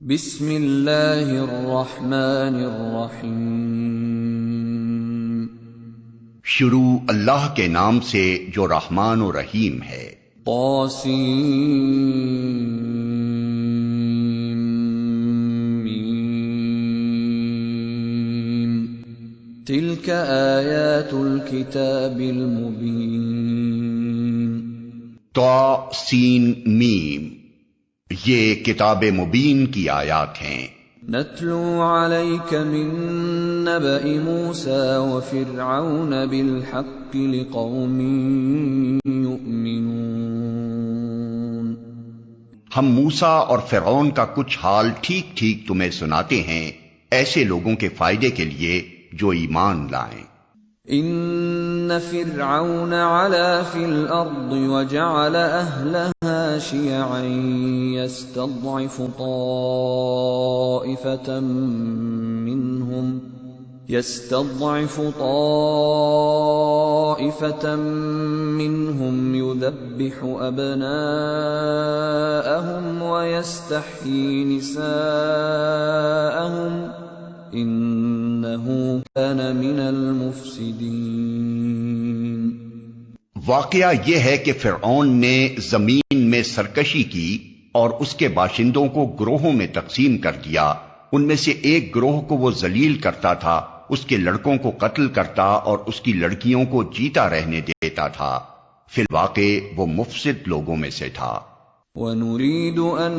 بسم اللہ الرحمن الرحیم۔ شروع اللہ کے نام سے جو رحمان و رحیم ہے۔ طاسیم تلک آیات الکتاب المبین۔ طاسین میم، یہ کتاب مبین کی آیات ہیں۔ نتلو علیک من نبأ موسیٰ وفرعون بالحق لقوم یؤمنون۔ ہم موسیٰ اور فرعون کا کچھ حال ٹھیک ٹھیک تمہیں سناتے ہیں، ایسے لوگوں کے فائدے کے لیے جو ایمان لائیں۔ ان فرعون علا فی الارض وجعل اہلها شیعا يستضعف طائفة منهم يذبح ابناءهم ويستحيي نساءهم انہو کان من المفسدین۔ واقعہ یہ ہے کہ فرعون نے زمین میں سرکشی کی اور اس کے باشندوں کو گروہوں میں تقسیم کر دیا۔ ان میں سے ایک گروہ کو وہ ذلیل کرتا تھا، اس کے لڑکوں کو قتل کرتا اور اس کی لڑکیوں کو جیتا رہنے دیتا تھا۔ فی الواقع وہ مفسد لوگوں میں سے تھا۔ وَنُرِيدُ أَن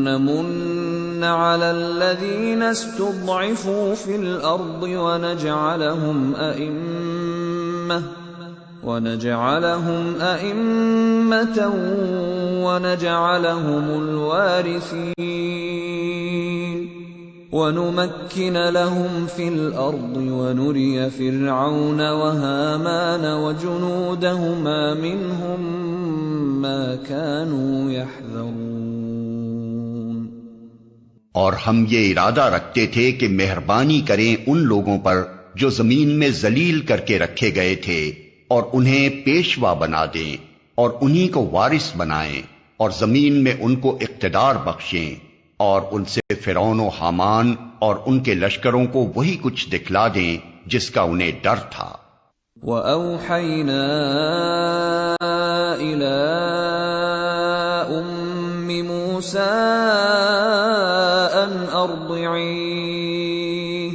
نَّمُنَّ عَلَى الَّذِينَ اسْتُضْعِفُوا فِي الْأَرْضِ وَنَجْعَلَهُمْ أَئِمَّةً وَنَجْعَلَهُمُ الْوَارِثِينَ وَنُمَكِّنَ لَهُمْ فِي الْأَرْضِ وَنُرِيَ فِرْعَوْنَ وَهَامَانَ وَجُنُودَهُمَا مِنْهُمْ مَا كَانُوا يَحْذَرُونَ۔ اور ہم یہ ارادہ رکھتے تھے کہ مہربانی کریں ان لوگوں پر جو زمین میں ذلیل کر کے رکھے گئے تھے، اور انہیں پیشوا بنا دیں اور انہی کو وارث بنائیں، اور زمین میں ان کو اقتدار بخشیں، اور ان سے فرعون و حامان اور ان کے لشکروں کو وہی کچھ دکھلا دیں جس کا انہیں ڈر تھا۔ وَأَوْحَيْنَا إِلَىٰ أُمِّ مُوسَىٰ أَنْ أَرْضِعِيهِ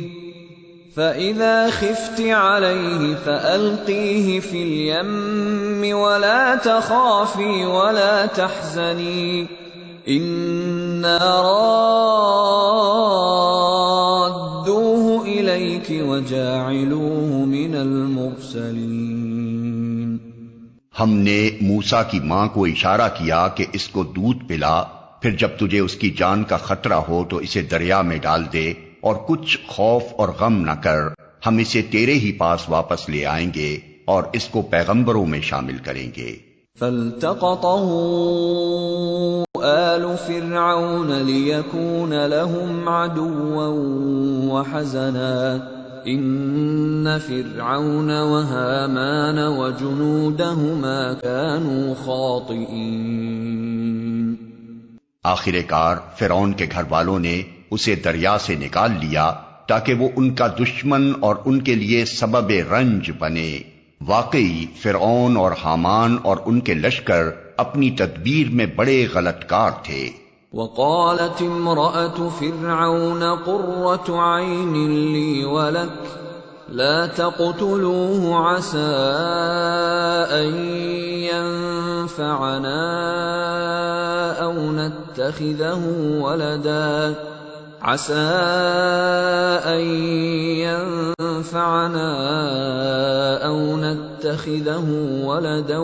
فَإِذَا خِفْتِ عَلَيْهِ فَأَلْقِيهِ فِي الْيَمِّ وَلَا تَخَافِي وَلَا تَحْزَنِي إِنَّا رَادُّوهُ إِلَيْكِ وَجَاعِلُوهُ مِنَ الْمُرْسَلِينَ۔ ہم نے موسیٰ کی ماں کو اشارہ کیا کہ اس کو دودھ پلا، پھر جب تجھے اس کی جان کا خطرہ ہو تو اسے دریا میں ڈال دے، اور کچھ خوف اور غم نہ کر، ہم اسے تیرے ہی پاس واپس لے آئیں گے اور اس کو پیغمبروں میں شامل کریں گے۔ فَالْتَقَطَهُ آلُ فِرْعَوْنَ لِيَكُونَ لَهُمْ عَدُوًّا وَحَزَنًا إِنَّ فِرْعَوْنَ وَهَامَانَ وَجُنُودَهُمَا كَانُوا خَاطِئِينَ۔ آخر کار فرعون کے گھر والوں نے اسے دریا سے نکال لیا تاکہ وہ ان کا دشمن اور ان کے لیے سبب رنج بنے۔ واقعی فرعون اور حامان اور ان کے لشکر اپنی تدبیر میں بڑے غلط کار تھے۔ وقالت امرأة فرعون قرة عين لي ولك لا تقتلوه عسى أن ينفعنا أو نتخذه ولدا عسى أن ينفعنا أو نتخذه ولدا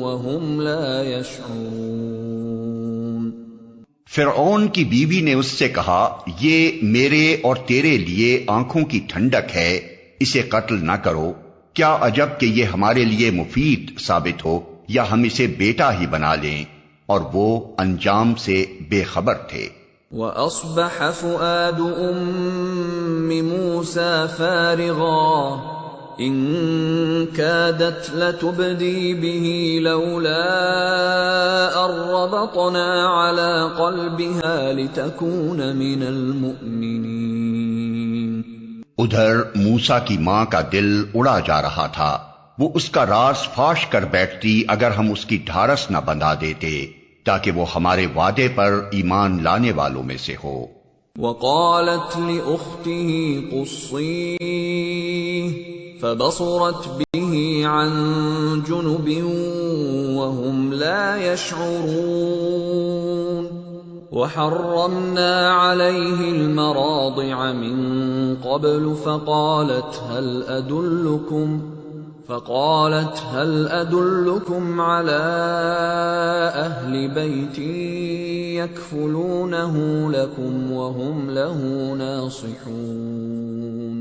وهم لا يشعرون۔ فرعون کی بیوی نے اس سے کہا، یہ میرے اور تیرے لیے آنکھوں کی ٹھنڈک ہے، اسے قتل نہ کرو، کیا عجب کہ یہ ہمارے لیے مفید ثابت ہو، یا ہم اسے بیٹا ہی بنا لیں، اور وہ انجام سے بے خبر تھے۔ وَأَصْبَحَ فُؤَادُ أُمِّ مُوسَىٰ فَارِغًا إن كادت لتبدي به لولا أن ربطنا على قلبها لتكون من المؤمنين. ادھر موسیٰ کی ماں کا دل اڑا جا رہا تھا، وہ اس کا راز فاش کر بیٹھتی اگر ہم اس کی ڈھارس نہ بندھا دیتے تاکہ وہ ہمارے وعدے پر ایمان لانے والوں میں سے ہو. وقالت لأخته قصيه فبصرت به عن جنب وهم لا يشعرون. وحرمنا عليه المراضع من قبل فقالت هل أدلكم على أهل بيت يكفلونه لكم وهم له ناصحون.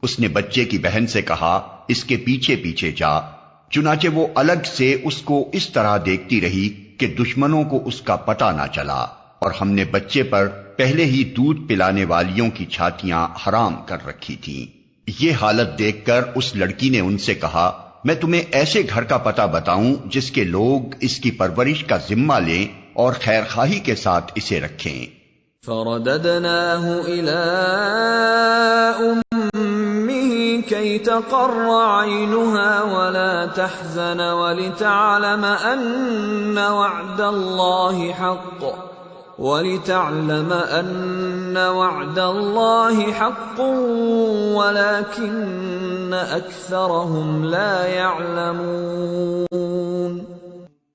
اس نے بچے کی بہن سے کہا اس کے پیچھے پیچھے جا، چنانچہ وہ الگ سے اس کو اس طرح دیکھتی رہی کہ دشمنوں کو اس کا پتہ نہ چلا، اور ہم نے بچے پر پہلے ہی دودھ پلانے والیوں کی چھاتیاں حرام کر رکھی تھیں. یہ حالت دیکھ کر اس لڑکی نے ان سے کہا میں تمہیں ایسے گھر کا پتہ بتاؤں جس کے لوگ اس کی پرورش کا ذمہ لیں اور خیر خواہی کے ساتھ اسے رکھیں. فرددناه إلى أمه كي تقر عينها ولا تحزن ولتعلم أن وعد الله حق ولكن أكثرهم لا يعلمون.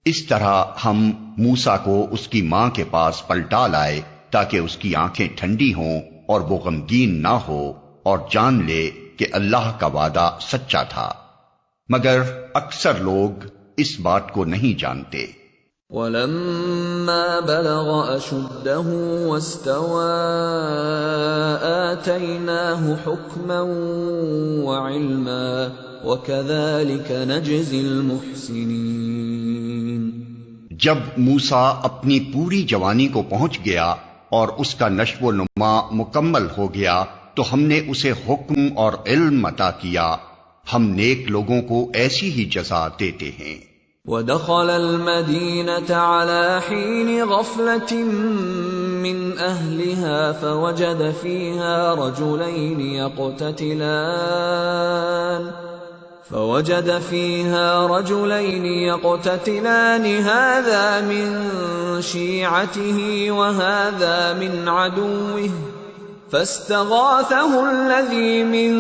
اس طرح ہم موسیٰ کو اس کی ماں کے پاس پلٹا لائے تاکہ اس کی آنکھیں ٹھنڈی ہوں اور وہ غمگین نہ ہو اور جان لے کہ اللہ کا وعدہ سچا تھا، مگر اکثر لوگ اس بات کو نہیں جانتے. وَلَمَّا بَلَغَ أَشُدَّهُ وَاسْتَوَى آتَيْنَاهُ حُكْمًا وَعِلْمًا وَكَذَلِكَ نَجْزِي الْمُحْسِنِينَ. جب موسیٰ اپنی پوری جوانی کو پہنچ گیا اور اس کا نشو و نما مکمل ہو گیا تو ہم نے اسے حکم اور علم عطا کیا، ہم نیک لوگوں کو ایسی ہی جزا دیتے ہیں. وَدَخَلَ الْمَدِينَةَ عَلَى حِينِ غَفْلَةٍ مِّنْ أَهْلِهَا فوجد فيها رجلين يقتتلان هذا من شيعته وهذا من عدوه فاستغاثه الذي من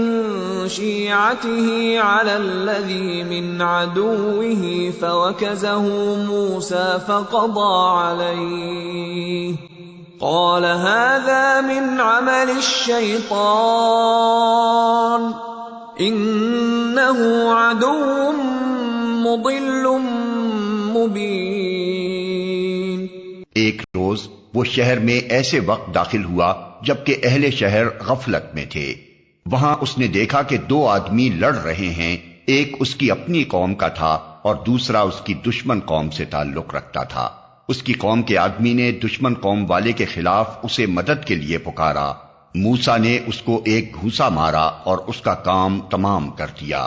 شيعته على الذي من عدوه فوكزه موسى فقضى عليه قال هذا من عمل الشيطان انه عدو مضل مبین. ایک روز وہ شہر میں ایسے وقت داخل ہوا جبکہ اہل شہر غفلت میں تھے. وہاں اس نے دیکھا کہ دو آدمی لڑ رہے ہیں، ایک اس کی اپنی قوم کا تھا اور دوسرا اس کی دشمن قوم سے تعلق رکھتا تھا. اس کی قوم کے آدمی نے دشمن قوم والے کے خلاف اسے مدد کے لیے پکارا. موسیٰ نے اس کو ایک گھوسا مارا اور اس کا کام تمام کر دیا.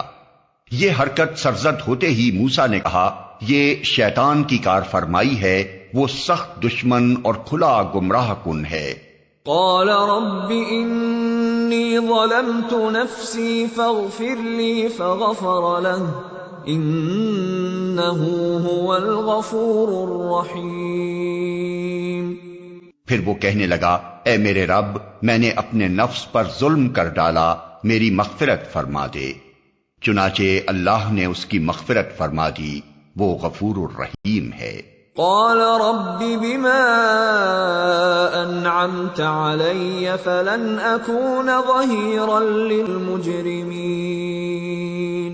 یہ حرکت سرزد ہوتے ہی موسیٰ نے کہا یہ شیطان کی کار فرمائی ہے، وہ سخت دشمن اور کھلا گمراہ کن ہے. قال رب انی ظلمت نفسی فاغفر لی فغفر له انه هو الغفور الرحیم. پھر وہ کہنے لگا اے میرے رب میں نے اپنے نفس پر ظلم کر ڈالا، میری مغفرت فرما دے. چنانچہ اللہ نے اس کی مغفرت فرما دی، وہ غفور الرحیم ہے. قال رب بما انعمت علی فلن اکون ظہیرا للمجرمین.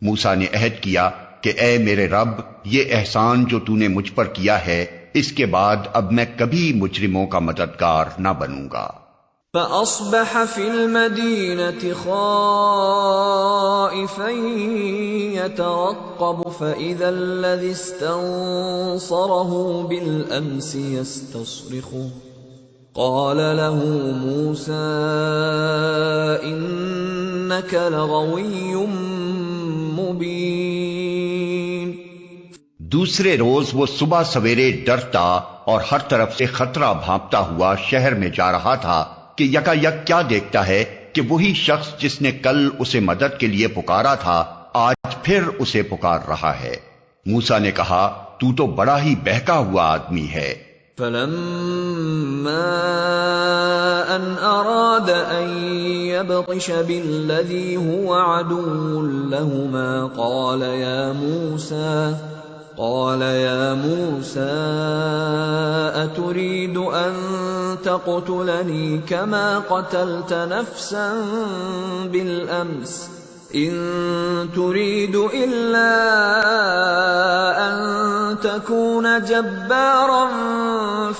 موسیٰ نے عہد کیا کہ اے میرے رب یہ احسان جو تو نے مجھ پر کیا ہے اس کے بعد اب میں کبھی مجرموں کا مددگار نہ بنوں گا. فأصبح في المدينة خائفا يترقب فإذا الذي استنصره بالأمس يستصرخه قال له موسى إن إنك لغوي مبين. دوسرے روز وہ صبح سویرے ڈرتا اور ہر طرف سے خطرہ بھانپتا ہوا شہر میں جا رہا تھا کہ یکا یک کیا دیکھتا ہے کہ وہی شخص جس نے کل اسے مدد کے لیے پکارا تھا آج پھر اسے پکار رہا ہے. موسیٰ نے کہا تو بڑا ہی بہکا ہوا آدمی ہے. فلما أن أراد أن يبطش بالذي هو عدو لهما قال يا موسى أتريد أن تقتلني كما قتلت نفسا بالأمس إن تريد إلا أن تكون جبارا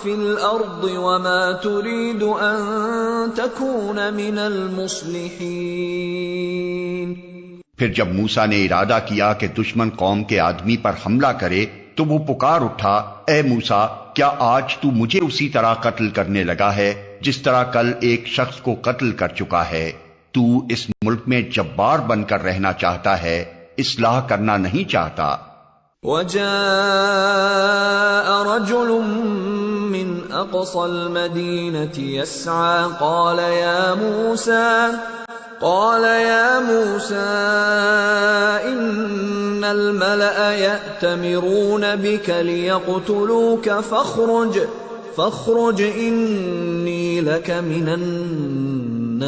في الأرض وما تريد أن تكون من المصلحين. پھر جب موسیٰ نے ارادہ کیا کہ دشمن قوم کے آدمی پر حملہ کرے تو وہ پکار اٹھا اے موسیٰ کیا آج تو مجھے اسی طرح قتل کرنے لگا ہے جس طرح کل ایک شخص کو قتل کر چکا ہے؟ تو اس ملک میں جبار بن کر رہنا چاہتا ہے، اصلاح کرنا نہیں چاہتا. وَجَاءَ رَجُلٌ مِّنْ أَقْصَى الْمَدِينَةِ يَسْعَى قَالَ يَا مُوسَى إِنَّ الْمَلَأَ يَأْتَمِرُونَ بِكَ لِيَقْتُلُوكَ فَاخْرُجْ إِنِّي لَكَ مِنَ النَّاصِحِينَ.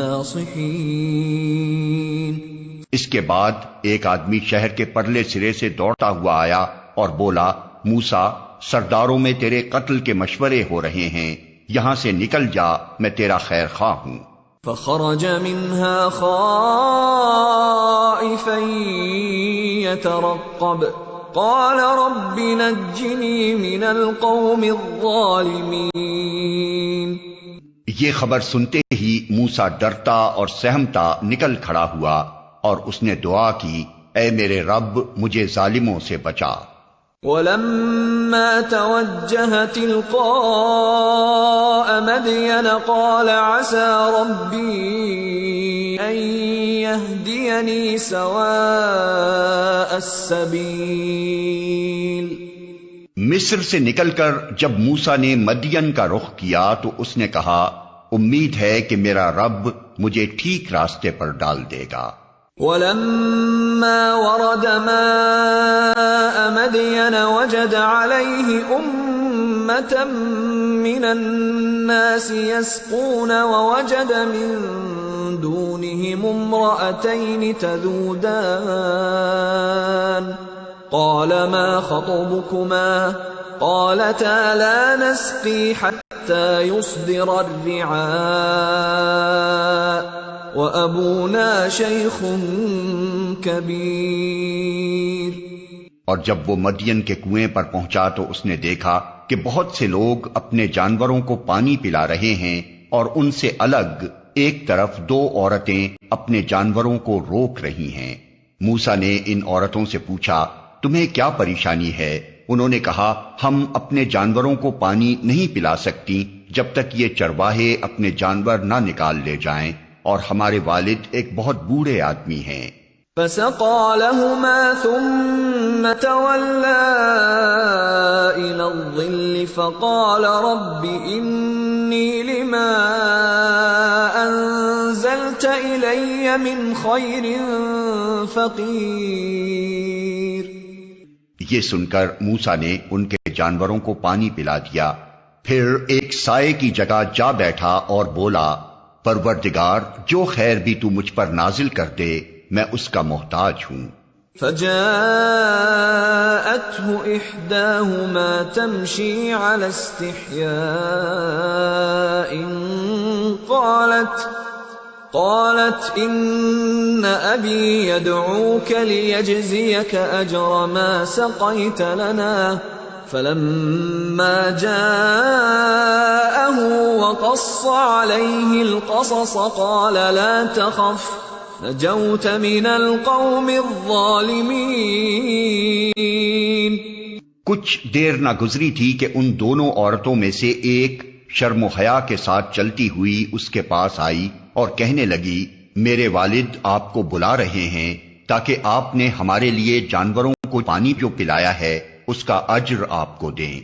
اس کے بعد ایک آدمی شہر کے پرلے سرے سے دوڑتا ہوا آیا اور بولا موسیٰ سرداروں میں تیرے قتل کے مشورے ہو رہے ہیں، یہاں سے نکل جا، میں تیرا خیر خواہ ہوں. فخرج منها خائفا يترقب قال رب نجني من القوم الظالمين. یہ خبر سنتے ہی موسیٰ ڈرتا اور سہمتا نکل کھڑا ہوا اور اس نے دعا کی اے میرے رب مجھے ظالموں سے بچا. وَلَمَّا تَوَجَّهَ تِلْقَاءَ مَدْيَنَ قَالَ عَسَى رَبِّي أَن يَهْدِيَنِي سَوَاءَ السَّبِيلِ. مصر سے نکل کر جب موسیٰ نے مدین کا رخ کیا تو اس نے کہا امید ہے کہ میرا رب مجھے ٹھیک راستے پر ڈال دے گا. وَلَمَّا وَرَدَ مَاءَ مَدْيَنَ وَجَدَ عَلَيْهِ أُمَّةً مِّنَ النَّاسِ يَسْقُونَ وَوَجَدَ مِن دُونِهِمُ امْرَأَتَيْنِ تَذُودَانِ قَالَ مَا خَطْبُكُمَا قَالَتَا لَا نَسْقِي حَتَّى يُصْدِرَ الرِّعَاءُ وَأَبُونَا شَيْخٌ كَبِيرٌ. اور جب وہ مدین کے کنویں پر پہنچا تو اس نے دیکھا کہ بہت سے لوگ اپنے جانوروں کو پانی پلا رہے ہیں اور ان سے الگ ایک طرف دو عورتیں اپنے جانوروں کو روک رہی ہیں. موسیٰ نے ان عورتوں سے پوچھا تمہیں کیا پریشانی ہے؟ انہوں نے کہا ہم اپنے جانوروں کو پانی نہیں پلا سکتی جب تک یہ چرواہے اپنے جانور نہ نکال لے جائیں اور ہمارے والد ایک بہت بوڑھے آدمی ہیں. فَسَقَى لَهُمَا ثُمَّ تَوَلَّى إِلَى الظِّلِّ فَقَالَ رَبِّ إِنِّي لِمَا أَنزَلْتَ إِلَيَّ مِنْ خَيْرٍ فَقِيرٌ. یہ سن کر موسیٰ نے ان کے جانوروں کو پانی پلا دیا، پھر ایک سائے کی جگہ جا بیٹھا اور بولا پروردگار جو خیر بھی تو مجھ پر نازل کر دے میں اس کا محتاج ہوں. فجاءته إحداهما تمشي على استحياء قالت إن أبي يدعوك ليجزيك أجر ما سقيت لنا فلما جاءه وقص عليه القصص قال لا تخف نجوت من القوم الظالمين. کچھ دیر نہ گزری تھی کہ ان دونوں عورتوں میں سے ایک شرم و حیا کے ساتھ چلتی ہوئی اس کے پاس آئی اور کہنے لگی میرے والد آپ کو بلا رہے ہیں تاکہ آپ نے ہمارے لیے جانوروں کو پانی جو پلایا ہے اس کا اجر آپ کو دیں۔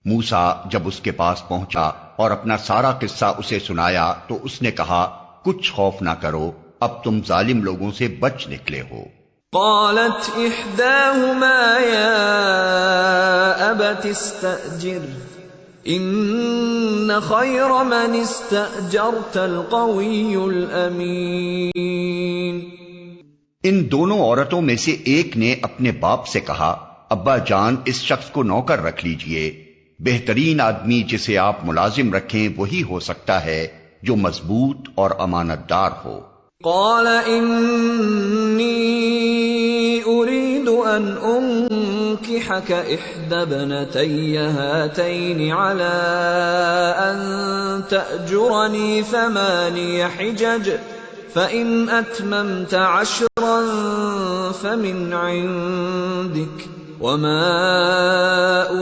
موسیٰ جب اس کے پاس پہنچا اور اپنا سارا قصہ اسے سنایا تو اس نے کہا، کچھ خوف نہ کرو، اب تم ظالم لوگوں سے بچ نکلے ہو۔ قالت احداهما يا ابت استأجر ان خير من استأجرت القوي الامين۔ ان دونوں عورتوں میں سے ایک نے اپنے باپ سے کہا، ابا جان اس شخص کو نوکر رکھ لیجئے، بہترین آدمی جسے آپ ملازم رکھیں وہی ہو سکتا ہے جو مضبوط اور امانت دار ہو۔ قال انی اريد ان انكحك احدى ابنتي هاتين على ان تأجرني 8 حجج فإن أتممت 10 فمن عندك وما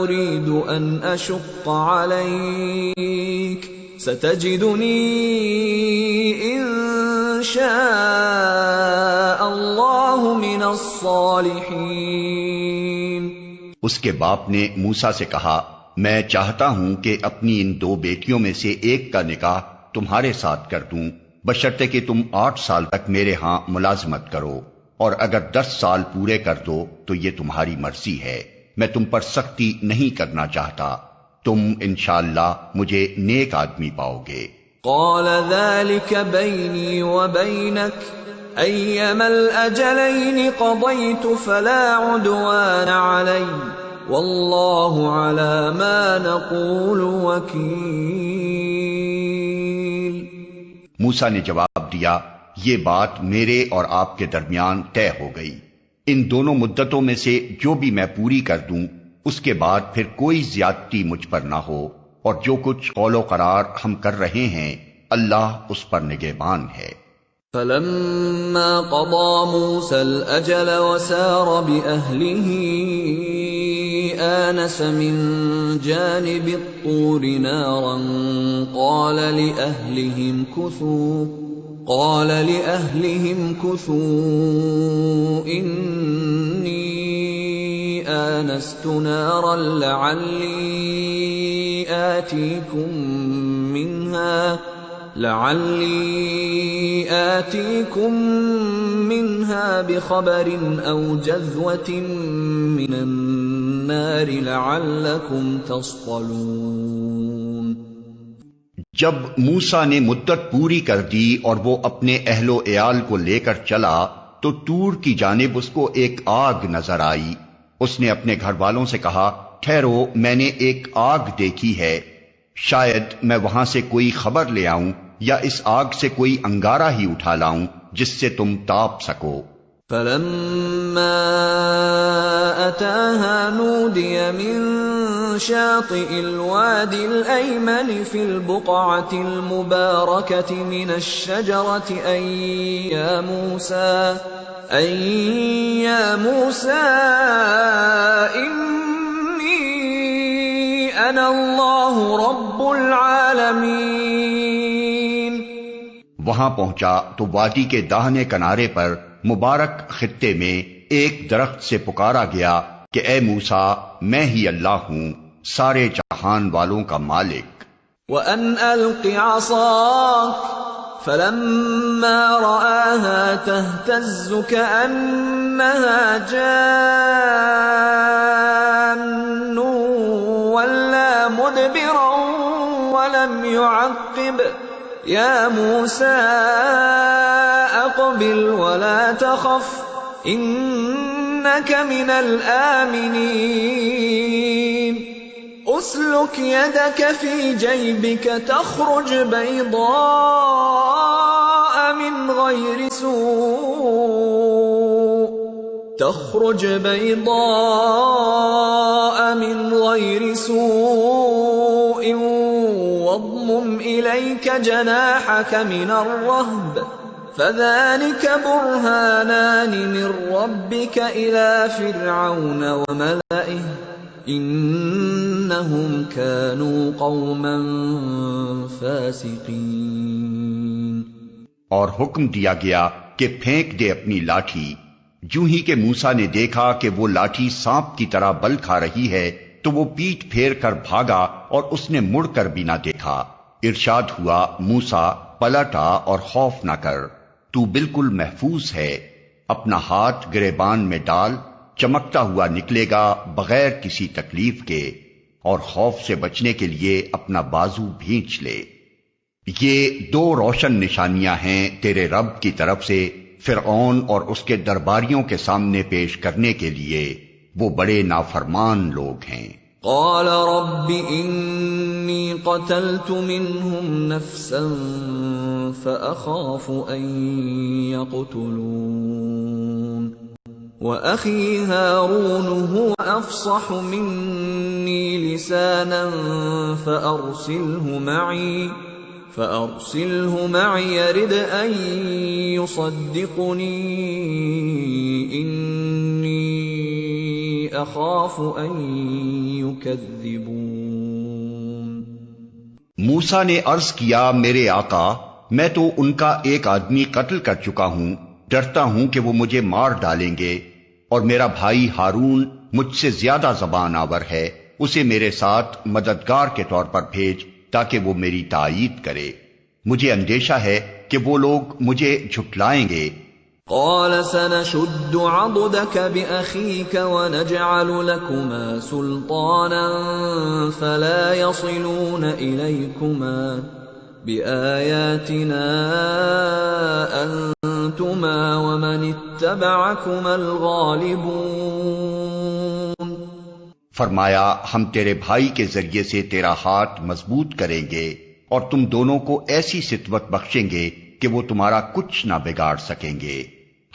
أريد أن أشق عليك ستجدني إن شاء الله من الصالحين۔ اس کے باپ نے موسیٰ سے کہا، میں چاہتا ہوں کہ اپنی ان 2 بیٹیوں میں سے ایک کا نکاح تمہارے ساتھ کر دوں، بشرطے کہ تم 8 سال تک میرے ہاں ملازمت کرو، اور اگر 10 سال پورے کر دو تو یہ تمہاری مرضی ہے، میں تم پر سختی نہیں کرنا چاہتا، تم انشاءاللہ مجھے نیک آدمی پاؤ گے۔ قال ذلك بيني وبينك أيما الأجلين قضيت فلا عدوان علي والله على ما نقول وكيل۔ موسیٰ نے جواب دیا، یہ بات میرے اور آپ کے درمیان طے ہو گئی، ان دونوں مدتوں میں سے جو بھی میں پوری کر دوں اس کے بعد پھر کوئی زیادتی مجھ پر نہ ہو، اور جو کچھ قول و قرار ہم کر رہے ہیں اللہ اس پر نگہبان ہے۔ فلما قضى موسى الأجل وسار بأهله آنس من جانب الطور نارا قال لأهلهم كثوا إني آنست نارا لعلي آتيكم منها بخبر أو جذوة من النار لعلكم تصطلون۔ جب موسیٰ نے مدت پوری کر دی اور وہ اپنے اہل و عیال کو لے کر چلا تو طور کی جانب اس کو ایک آگ نظر آئی۔ اس نے اپنے گھر والوں سے کہا، ٹھہرو، میں نے ایک آگ دیکھی ہے، شاید میں وہاں سے کوئی خبر لے آؤں یا اس آگ سے کوئی انگارہ ہی اٹھا لاؤں جس سے تم تاپ سکو۔ فلما أتاها نودي من شاطئ الوادي الأيمن في البقعة المباركة من الشجرة أن يا موسى إني أنا الله رب العالمين۔ وہاں پہنچا تو وادی کے داہنے کنارے پر مبارک خطے میں ایک درخت سے پکارا گیا کہ اے موسیٰ، میں ہی اللہ ہوں، سارے جہان والوں کا مالک۔ وَأَنْ أَلْقِ عَصَاكَ فَلَمَّا رَآهَا تَهْتَزُّ كَأَنَّهَا جَانٌّ وَلَّىٰ مُدْبِرًا وَلَمْ يُعَقِّبْ يَا مُوسَىٰ أَقْبِلْ وَلَا تَخَفْ إِنَّكَ مِنَ الْآمِنِينَ۔ أُسْلُكْ يَدَكَ فِي جَيْبِكَ تَخْرُجْ بَيْضَاءَ مِنْ غَيْرِ سُوءٍ واضمم إليك جناحك من الرهب فذلك برهانان من ربك إلى فرعون وملئه إنهم كانوا قوما فاسقين۔ اور حکم دیا گیا کہ پھینک دے اپنی لاٹھی۔ جوں ہی کہ موسیٰ نے دیکھا کہ وہ لاٹھی سانپ کی طرح بل کھا رہی ہے تو وہ پیٹھ پھیر کر بھاگا اور اس نے مڑ کر بھی نہ دیکھا۔ ارشاد ہوا، موسیٰ پلٹ آ اور خوف نہ کر، تو بالکل محفوظ ہے، اپنا ہاتھ گریبان میں ڈال، چمکتا ہوا نکلے گا بغیر کسی تکلیف کے، اور خوف سے بچنے کے لیے اپنا بازو بھینچ لے۔ یہ دو روشن نشانیاں ہیں تیرے رب کی طرف سے فرعون اور اس کے درباریوں کے سامنے پیش کرنے کے لیے، وہ بڑے نافرمان لوگ ہیں۔ قال رب انی قتلت منهم نفسا فأخاف ان يقتلون وأخي هارون هو أفصح مني لسانا فأرسله معي يرد أن يصدقني إني أخاف أن يكذبون۔ موسیٰ نے عرض کیا، میرے آقا میں تو ان کا ایک آدمی قتل کر چکا ہوں، ڈرتا ہوں کہ وہ مجھے مار ڈالیں گے، اور میرا بھائی ہارون مجھ سے زیادہ زبان آور ہے، اسے میرے ساتھ مددگار کے طور پر بھیج تاکہ وہ میری تائید کرے، مجھے اندیشہ ہے کہ وہ لوگ مجھے جھٹلائیں گے۔ قال سنشد عضدك بأخيك ونجعل لكما سلطانا فلا يصلون إليكما بآياتنا أنتما ومن اتبعكما الغالبون۔ فرمایا، ہم تیرے بھائی کے ذریعے سے تیرا ہاتھ مضبوط کریں گے اور تم دونوں کو ایسی ستوت بخشیں گے کہ وہ تمہارا کچھ نہ بگاڑ سکیں گے،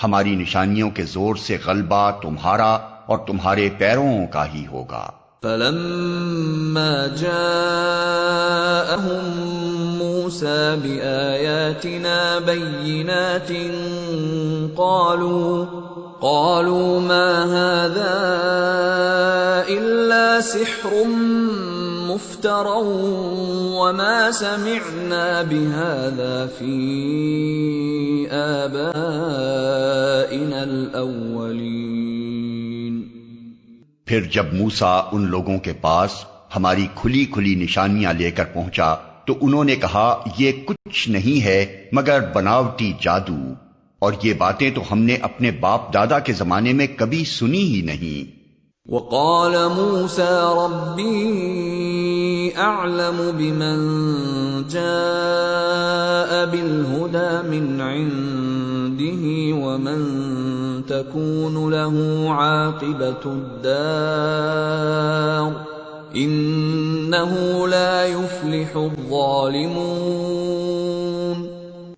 ہماری نشانیوں کے زور سے غلبہ تمہارا اور تمہارے پیروں کا ہی ہوگا۔ فلما جاءهم موسى بآياتنا بينات قالوا ما هذا إلا سحر مفترى وما سمعنا بهذا في آبائنا الأولين۔ پھر جب موسیٰ ان لوگوں کے پاس ہماری کھلی کھلی نشانیاں لے کر پہنچا تو انہوں نے کہا، یہ کچھ نہیں ہے مگر بناوٹی جادو، اور یہ باتیں تو ہم نے اپنے باپ دادا کے زمانے میں کبھی سنی ہی نہیں۔ وقال موسى ربي أعلم بمن جاء بالهدى من عنده ومن تكون له عاقبة الدار إنه لا يفلح الظالمون۔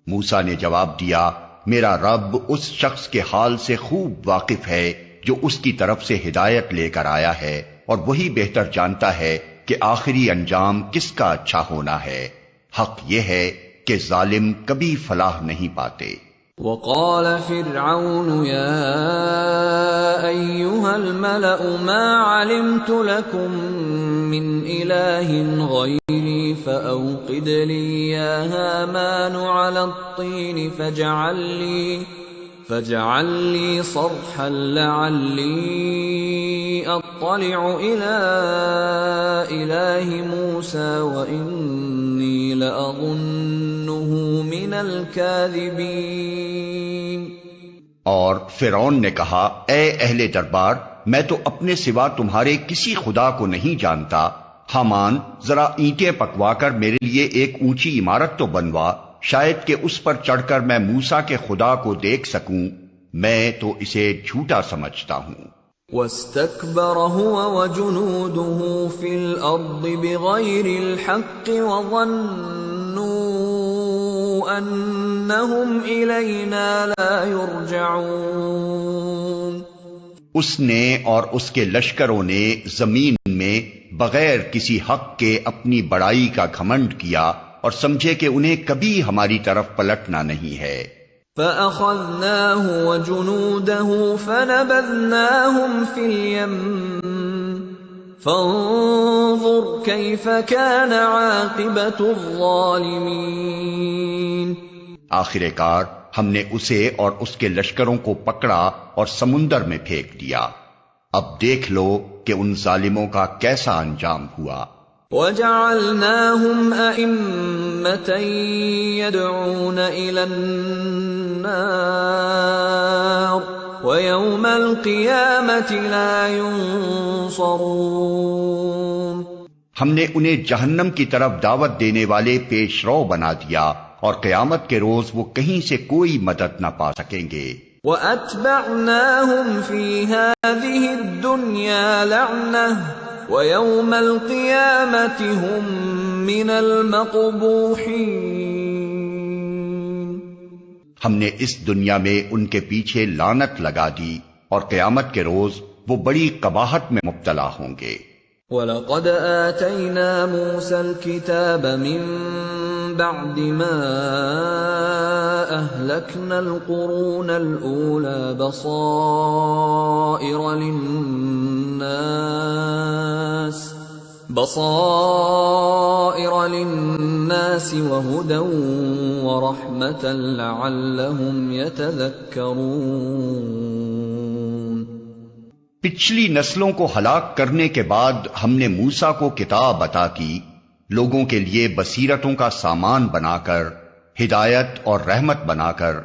موسیٰ نے جواب دیا، میرا رب اس شخص کے حال سے خوب واقف ہے جو اس کی طرف سے ہدایت لے کر آیا ہے، اور وہی بہتر جانتا ہے کہ آخری انجام کس کا اچھا ہونا ہے۔ حق یہ ہے کہ ظالم کبھی فلاح نہیں پاتے۔ وقال فرعون يا أيها الملأ ما علمت لكم من إله غيري فأوقد لي يا هامان على الطين فاجعل لي صرحا لعلي أطلع إلى إله موسى وإني لأظنه من الكاذبين۔ اور فرعون نے کہا، اے اہل دربار، میں تو اپنے سوا تمہارے کسی خدا کو نہیں جانتا، حامان ذرا اینٹیں پکوا کر میرے لیے ایک اونچی عمارت تو بنوا، شاید کہ اس پر چڑھ کر میں موسیٰ کے خدا کو دیکھ سکوں، میں تو اسے جھوٹا سمجھتا ہوں۔ واستكبر هو وجنوده في الأرض بغير الحق وظنوا أنهم إلينا لا يرجعون۔ اس نے اور اس کے لشکروں نے زمین میں بغیر کسی حق کے اپنی بڑائی کا گھمنڈ کیا اور سمجھے کہ انہیں کبھی ہماری طرف پلٹنا نہیں ہے۔ فَأَخَذْنَاهُ وَجُنُودَهُ فَنَبَذْنَاهُمْ فِي الْيَمِّ فَانظُرْ كَيْفَ كَانَ عَاقِبَةُ الظَّالِمِينَ۔ آخر کار ہم نے اسے اور اس کے لشکروں کو پکڑا اور سمندر میں پھینک دیا۔ اب دیکھ لو کہ ان ظالموں کا کیسا انجام ہوا۔ وَجَعَلْنَاهُمْ أَئِمَّةً يَدْعُونَ إِلَى النَّارِ وَيَوْمَ الْقِيَامَةِ لَا يُنصَرُونَ۔ ہم نے انہیں جہنم کی طرف دعوت دینے والے پیش رو بنا دیا، اور قیامت کے روز وہ کہیں سے کوئی مدد نہ پا سکیں گے۔ وَأَتْبَعْنَاهُمْ فِي هَذِهِ الدُّنْيَا لَعْنَةً وَيَوْمَ الْقِيَامَةِ هُمْ مِنَ الْمَقْبُوحِينَ۔ ہم نے اس دنیا میں ان کے پیچھے لعنت لگا دی، اور قیامت کے روز وہ بڑی قباحت میں مبتلا ہوں گے۔ وَلَقَدْ آتَيْنَا مُوسَى الْكِتَابَ مِن بَعْدِ مَا أَهْلَكْنَا الْقُرُونَ الْأُولَى بَصَائِرَ لِلنَّاسِ وَهُدًى وَرَحْمَةً لَعَلَّهُمْ يَتَذَكَّرُونَ۔ پچھلی نسلوں کو ہلاک کرنے کے بعد ہم نے موسیٰ کو کتاب عطا کی، لوگوں کے لیے بصیرتوں کا سامان بنا کر، ہدایت اور رحمت بنا کر،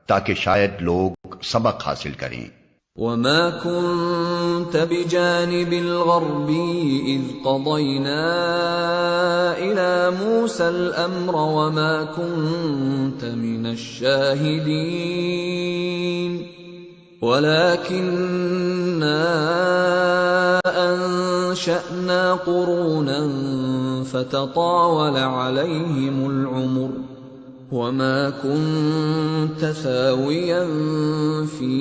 تاکہ شاید لوگ سبق حاصل کریں۔ وَمَا كُنْتَ بِجَانِبِ الْغَرْبِيِّ إِذْ قَضَيْنَا إِلَى مُوسَى الْأَمْرَ وَمَا كُنْتَ مِنَ الشَّاهِدِينَ وَلَكِنَّا أَنشَأْنَا قُرُونًا فَتَطَاوَلَ عَلَيْهِمُ الْعُمُرُ وَمَا كُنْتَ ثَاوِيًا فِي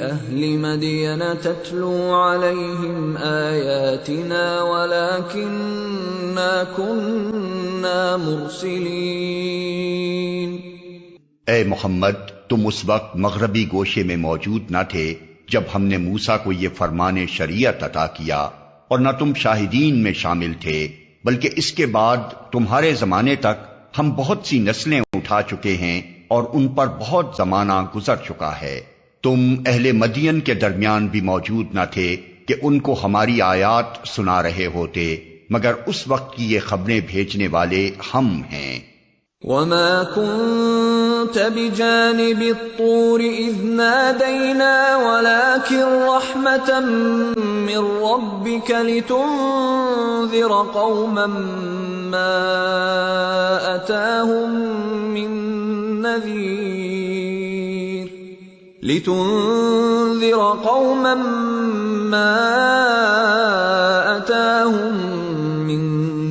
أَهْلِ مَدْيَنَ تَتْلُو عَلَيْهِمْ آيَاتِنَا وَلَكِنَّا كُنَّا مُرْسِلِينَ۔ اے محمد، تم اس وقت مغربی گوشے میں موجود نہ تھے جب ہم نے موسیٰ کو یہ فرمان شریعت عطا کیا، اور نہ تم شاہدین میں شامل تھے، بلکہ اس کے بعد تمہارے زمانے تک ہم بہت سی نسلیں اٹھا چکے ہیں اور ان پر بہت زمانہ گزر چکا ہے۔ تم اہل مدین کے درمیان بھی موجود نہ تھے کہ ان کو ہماری آیات سنا رہے ہوتے، مگر اس وقت کی یہ خبریں بھیجنے والے ہم ہیں۔ وَمَا كُنْتَ بِجَانِبِ الطُّورِ إِذْ نَادَيْنَا وَلَكِنْ رَحْمَةً مِّن رَّبِّكَ لِتُنذِرَ قَوْمًا مَّا أَتَاهُم مِّن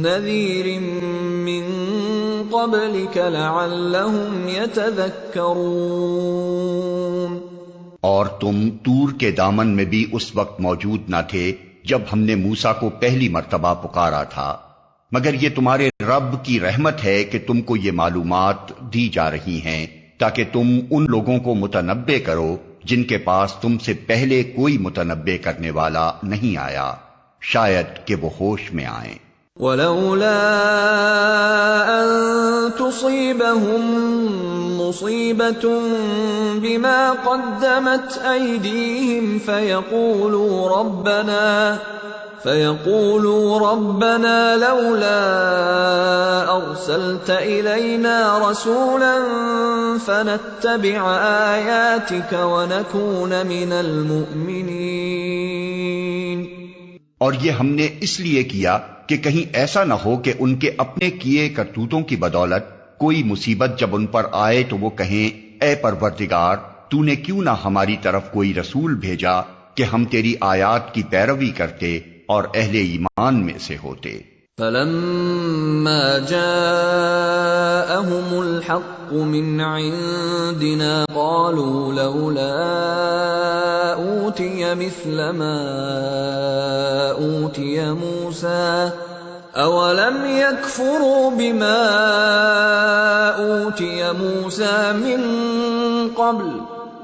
نَّذِيرٍ مِّن قَبْلِكَ لَعَلَّهُمْ يَتَذَكَّرُونَ۔ اور تم طور کے دامن میں بھی اس وقت موجود نہ تھے جب ہم نے موسیٰ کو پہلی مرتبہ پکارا تھا، مگر یہ تمہارے رب کی رحمت ہے کہ تم کو یہ معلومات دی جا رہی ہیں تاکہ تم ان لوگوں کو متنبع کرو جن کے پاس تم سے پہلے کوئی متنبع کرنے والا نہیں آیا، شاید کہ وہ ہوش میں آئیں۔ وَلَوْلَا أَن تُصِيبَهُم مُّصِيبَةٌ بِمَا قَدَّمَتْ أَيْدِيهِمْ فَيَقُولُوا رَبَّنَا لَوْلَا أَرْسَلْتَ إِلَيْنَا رَسُولًا فَنَتَّبِعَ آيَاتِكَ وَنَكُونَ مِنَ الْمُؤْمِنِينَ۔ اور یہ ہم نے اس لیے کیا کہ کہیں ایسا نہ ہو کہ ان کے اپنے کیے کرتوتوں کی بدولت کوئی مصیبت جب ان پر آئے تو وہ کہیں، اے پروردگار، تو نے کیوں نہ ہماری طرف کوئی رسول بھیجا کہ ہم تیری آیات کی پیروی کرتے اور اہل ایمان میں سے ہوتے۔ فَلَمَّا جَاءَهُمُ الْحَقُّ مِنْ عِنْدِنَا قَالُوا لَوْلَا أُوتِيَ مِثْلَ مَا أُوتِيَ مُوسَى أَوَلَمْ يَكْفُرُوا بِمَا أُوتِيَ مُوسَى مِنْ قَبْلُ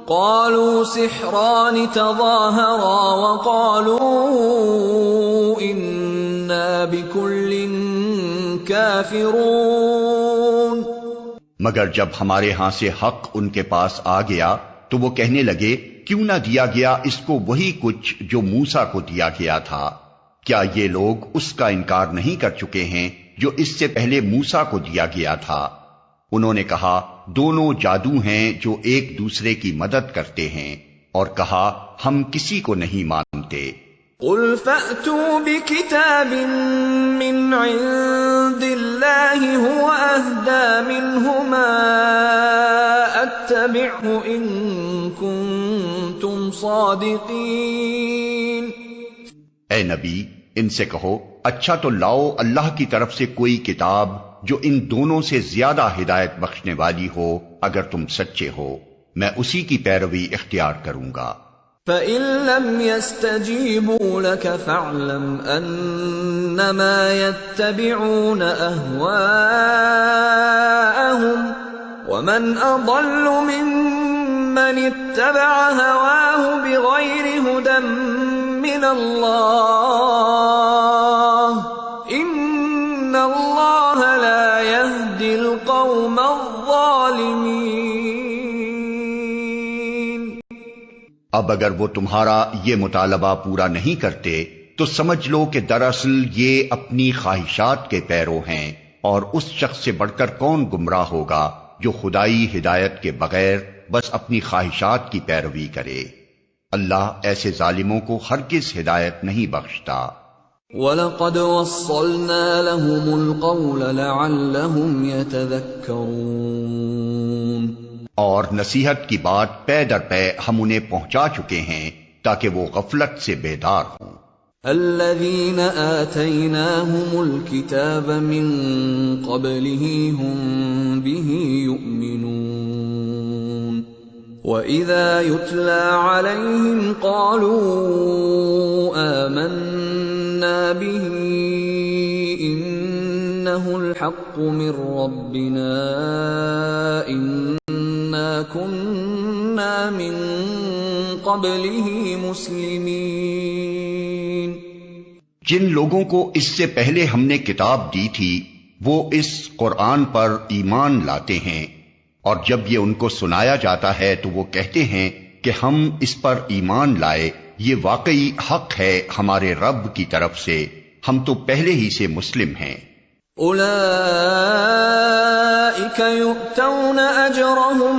قَالُوا سِحْرَانِ تَظَاهَرَا وَقَالُوا إِنَّا بِكُلٍّ كَافِرُونَ۔ مگر جب ہمارے ہاں سے حق ان کے پاس آ گیا تو وہ کہنے لگے کیوں نہ دیا گیا اس کو وہی کچھ جو موسیٰ کو دیا گیا تھا؟ کیا یہ لوگ اس کا انکار نہیں کر چکے ہیں جو اس سے پہلے موسیٰ کو دیا گیا تھا؟ انہوں نے کہا دونوں جادو ہیں جو ایک دوسرے کی مدد کرتے ہیں، اور کہا ہم کسی کو نہیں مانتے۔ قل فأتوا بكتاب من عند الله هو أهدى منهما أتبعه إن كنتم صادقين۔ اے نبی ان سے کہو اچھا تو لاؤ اللہ کی طرف سے کوئی کتاب جو ان دونوں سے زیادہ ہدایت بخشنے والی ہو، اگر تم سچے ہو، میں اسی کی پیروی اختیار کروں گا۔ فَإِن لَّمْ يَسْتَجِيبُوا لَكَ فَاعْلَمْ أَنَّمَا يَتَّبِعُونَ أَهْوَاءَهُمْ وَمَنْ أَضَلُّ مِمَّنِ اتَّبَعَ هَوَاهُ بِغَيْرِ هُدًى مِّنَ اللَّهِ إِنَّ اللَّهَ لَا يَهْدِي الْقَوْمَ الظَّالِمِينَ۔ اب اگر وہ تمہارا یہ مطالبہ پورا نہیں کرتے تو سمجھ لو کہ دراصل یہ اپنی خواہشات کے پیرو ہیں، اور اس شخص سے بڑھ کر کون گمراہ ہوگا جو خدائی ہدایت کے بغیر بس اپنی خواہشات کی پیروی کرے۔ اللہ ایسے ظالموں کو ہرگز ہدایت نہیں بخشتا۔ وَلَقَدْ وَصَّلْنَا لَهُمُ الْقَوْلَ لَعَلَّهُمْ يَتَذَكَّرُونَ، اور نصیحت کی بات پے در پے ہم انہیں پہنچا چکے ہیں تاکہ وہ غفلت سے بیدار ہوں۔ الَّذِينَ آتَيْنَاهُمُ الْكِتَابَ مِنْ قَبْلِهِ هُمْ بِهِ يُؤْمِنُونَ وَإِذَا يُتْلَى عَلَيْهِمْ قَالُوا آمَنَّا بِهِ إِنَّهُ الْحَقُّ مِنْ رَبِّنَا إِنَّا كُنَّا مِنْ قَبْلِهِ مُسْلِمِينَ۔ جن لوگوں کو اس سے پہلے ہم نے کتاب دی تھی وہ اس قرآن پر ایمان لاتے ہیں، اور جب یہ ان کو سنایا جاتا ہے تو وہ کہتے ہیں کہ ہم اس پر ایمان لائے، یہ واقعی حق ہے ہمارے رب کی طرف سے، ہم تو پہلے ہی سے مسلم ہیں۔ اولئک یؤتون اجرهم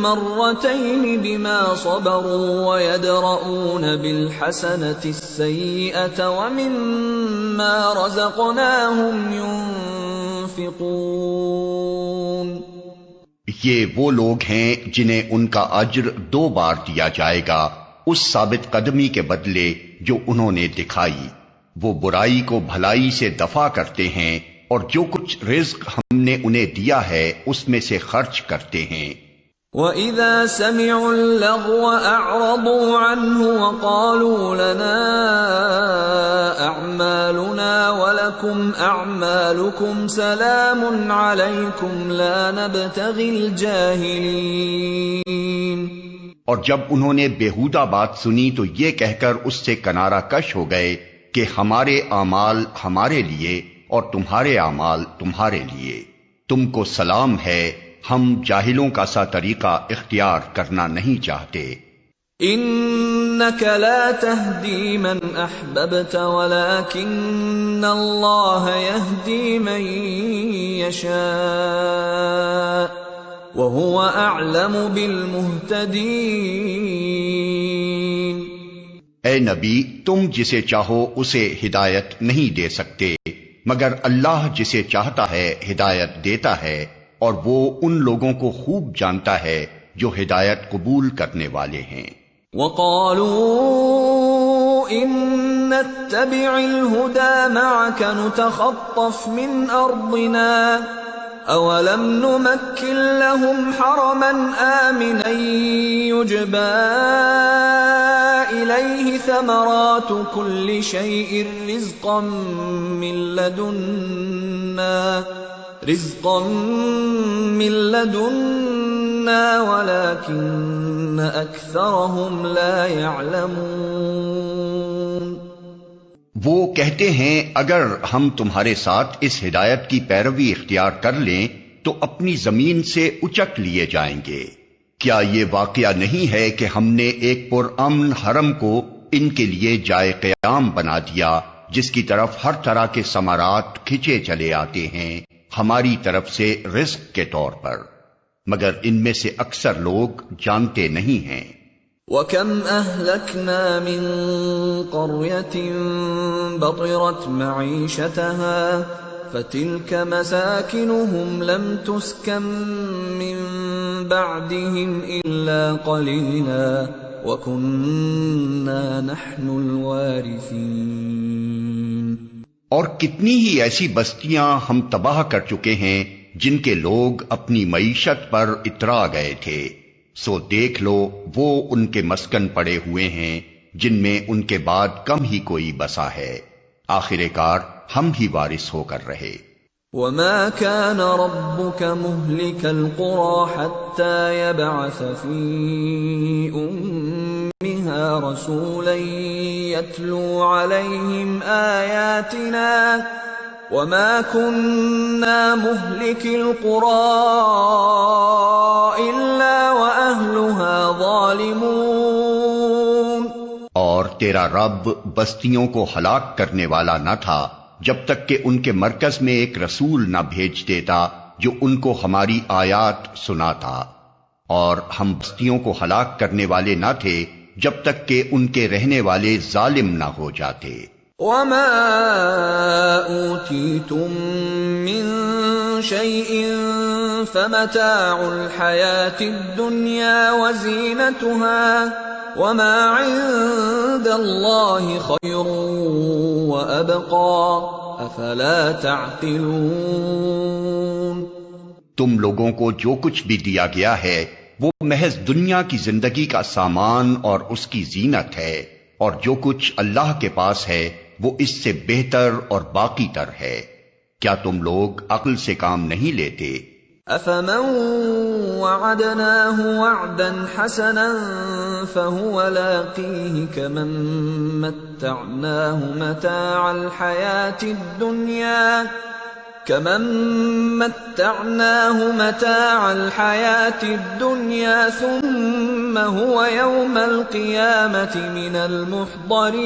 مرتين بما صبروا ويدرؤون بالحسنة السيئة ومما رزقناهم ينفقون۔ یہ وہ لوگ ہیں جنہیں ان کا اجر 2 بار دیا جائے گا اس ثابت قدمی کے بدلے جو انہوں نے دکھائی، وہ برائی کو بھلائی سے دفع کرتے ہیں اور جو کچھ رزق ہم نے انہیں دیا ہے اس میں سے خرچ کرتے ہیں۔ وَإِذَا سَمِعُوا اللَّغْوَ أَعْرَضُوا عَنْهُ وَقَالُوا لَنَا أَعْمَالُنَا وَلَكُمْ أَعْمَالُكُمْ سَلَامٌ عَلَيْكُمْ لَا نَبْتَغِي الْجَاهِلِينَ۔ اور جب انہوں نے بیہودہ بات سنی تو یہ کہہ کر اس سے کنارہ کش ہو گئے کہ ہمارے اعمال ہمارے لیے اور تمہارے اعمال تمہارے لیے، تم کو سلام ہے، ہم جاہلوں کا سا طریقہ اختیار کرنا نہیں چاہتے۔ انک لا تہدی من احببت ولکن اللہ یہدی من یشاء وہو اعلم بالمہتدین۔ اے نبی تم جسے چاہو اسے ہدایت نہیں دے سکتے، مگر اللہ جسے چاہتا ہے ہدایت دیتا ہے، اور وہ ان لوگوں کو خوب جانتا ہے جو ہدایت قبول کرنے والے ہیں۔ وَقَالُوا إِن نَّتَّبِعِ الْهُدَى مَعَكَ نُتَخَطَّفْ مِنْ أَرْضِنَا أَوَلَمْ نُمَكِّنْ لَهُمْ حَرَمًا آمِنًا يُجْبَى إِلَيْهِ ثَمَرَاتُ كُلِّ شَيْءٍ رِزْقًا من لدنا ولكن أكثرهم لا يعلمون۔ وہ کہتے ہیں اگر ہم تمہارے ساتھ اس ہدایت کی پیروی اختیار کر لیں تو اپنی زمین سے اچک لیے جائیں گے۔ کیا یہ واقعہ نہیں ہے کہ ہم نے ایک پرامن حرم کو ان کے لیے جائے قیام بنا دیا، جس کی طرف ہر طرح کے ثمرات کھچے چلے آتے ہیں ہماری طرف سے رزق کے طور پر، مگر ان میں سے اکثر لوگ جانتے نہیں ہیں۔ وَكَمْ أَهْلَكْنَا مِنْ قَرْيَةٍ بَطِرَتْ مَعِيشَتَهَا فَتِلْكَ مَسَاكِنُهُمْ لَمْ تُسْكَنْ مِنْ بَعْدِهِمْ إِلَّا قَلِيلًا وَكُنَّا نَحْنُ الْوَارِثِينَ۔ اور کتنی ہی ایسی بستیاں ہم تباہ کر چکے ہیں جن کے لوگ اپنی معیشت پر اترا گئے تھے، سو دیکھ لو وہ ان کے مسکن پڑے ہوئے ہیں جن میں ان کے بعد کم ہی کوئی بسا ہے، آخر کار ہم ہی وارث ہو کر رہے۔ وَمَا كَانَ رَبُّكَ مُهْلِكَ الْقُرَى حَتَّى يَبْعَثَ فِي أُمِّهَا رَسُولًا يَتْلُو عَلَيْهِمْ آيَاتِنَا وَمَا كُنَّا مُهْلِكِ الْقُرَى إِلَّا وَأَهْلُهَا ظَالِمُونَ۔ اور تیرا رب بستیوں کو ہلاک کرنے والا نہ تھا جب تک کہ ان کے مرکز میں ایک رسول نہ بھیج دیتا جو ان کو ہماری آیات سناتا، اور ہم بستیوں کو ہلاک کرنے والے نہ تھے جب تک کہ ان کے رہنے والے ظالم نہ ہو جاتے۔ وَمَا أُوتِيتُم مِّن شَيْءٍ فَمَتَاعُ الْحَيَاةِ الدُّنْيَا وَزِينَتُهَا وَمَا عِندَ اللَّهِ خَيْرٌ وَأَبْقَىٰ أَفَلَا تَعْقِلُونَ۔ تم لوگوں کو جو کچھ بھی دیا گیا ہے وہ محض دنیا کی زندگی کا سامان اور اس کی زینت ہے، اور جو کچھ اللہ کے پاس ہے وہ اس سے بہتر اور باقی تر ہے۔ کیا تم لوگ عقل سے کام نہیں لیتے؟ أَفَمَن وَعَدْنَاهُ وَعْدًا حَسَنًا فَهُوَ لَاقِيهِ كَمَن مَّتَّعْنَاهُ مَتَاعَ الْحَيَاةِ الدُّنْيَا ثُمَّ هُوَ يَوْمَ الْقِيَامَةِ مِنَ الْمُحْضَرِينَ۔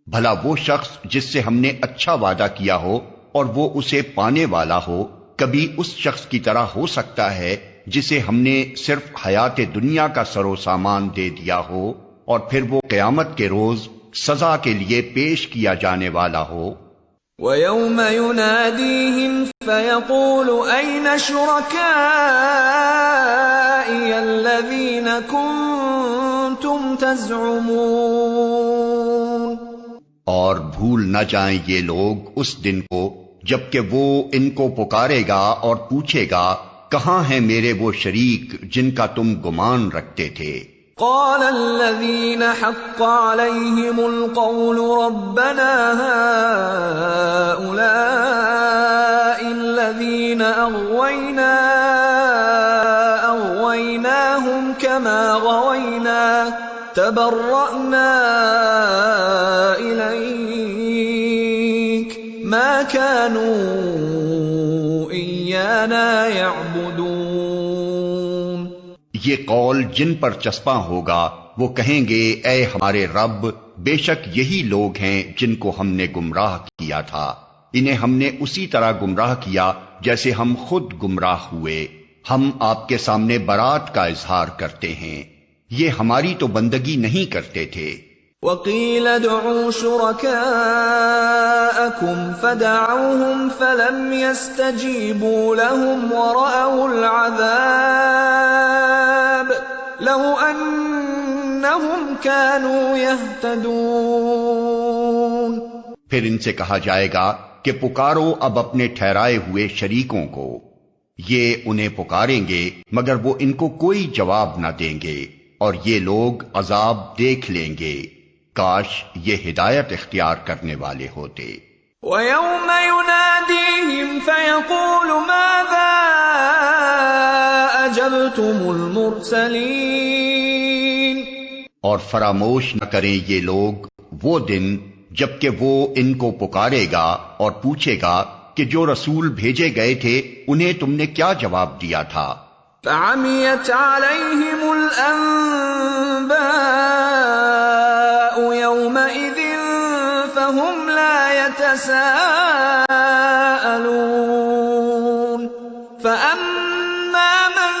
بھلا وہ شخص جس سے ہم نے اچھا وعدہ کیا ہو اور وہ اسے پانے والا ہو، کبھی اس شخص کی طرح ہو سکتا ہے جسے ہم نے صرف حیات دنیا کا سر و سامان دے دیا ہو اور پھر وہ قیامت کے روز سزا کے لیے پیش کیا جانے والا ہو؟ وَيَوْمَ يُنَادِيهِمْ فَيَقُولُ أَيْنَ شُرَكَائِيَ الَّذِينَ كُنتُمْ تَزْعُمُونَ۔ اور بھول نہ جائیں یہ لوگ اس دن کو جبکہ وہ ان کو پکارے گا اور پوچھے گا کہاں ہیں میرے وہ شریک جن کا تم گمان رکھتے تھے؟ قال الذين حق عليهم القول ربنا هؤلاء الذين أغويناهم كما غوينا تبرأنا إليك ما كانوا إيانا يعبدون۔ یہ قول جن پر چسپاں ہوگا وہ کہیں گے اے ہمارے رب، بے شک یہی لوگ ہیں جن کو ہم نے گمراہ کیا تھا، انہیں ہم نے اسی طرح گمراہ کیا جیسے ہم خود گمراہ ہوئے، ہم آپ کے سامنے برات کا اظہار کرتے ہیں، یہ ہماری تو بندگی نہیں کرتے تھے۔ وَقِيلَ ادْعُوا شُرَكَاءَكُمْ فَدَعَوْهُمْ فَلَمْ يَسْتَجِيبُوا لَهُمْ وَرَأَوُا الْعَذَابَ لَوْ أَنَّهُمْ كَانُوا يَهْتَدُونَ۔ پھر ان سے کہا جائے گا کہ پکارو اب اپنے ٹھہرائے ہوئے شریکوں کو، یہ انہیں پکاریں گے مگر وہ ان کو کوئی جواب نہ دیں گے، اور یہ لوگ عذاب دیکھ لیں گے، کاش یہ ہدایت اختیار کرنے والے ہوتے۔ وَيَوْمَ يُنَادِيهِمْ فَيَقُولُ مَاذَا أَجَبْتُمُ الْمُرْسَلِينَ۔ اور فراموش نہ کریں یہ لوگ وہ دن جبکہ وہ ان کو پکارے گا اور پوچھے گا کہ جو رسول بھیجے گئے تھے انہیں تم نے کیا جواب دیا تھا؟ فعميت عليهم الأنباء يومئذ فهم لا يتساءلون فأما من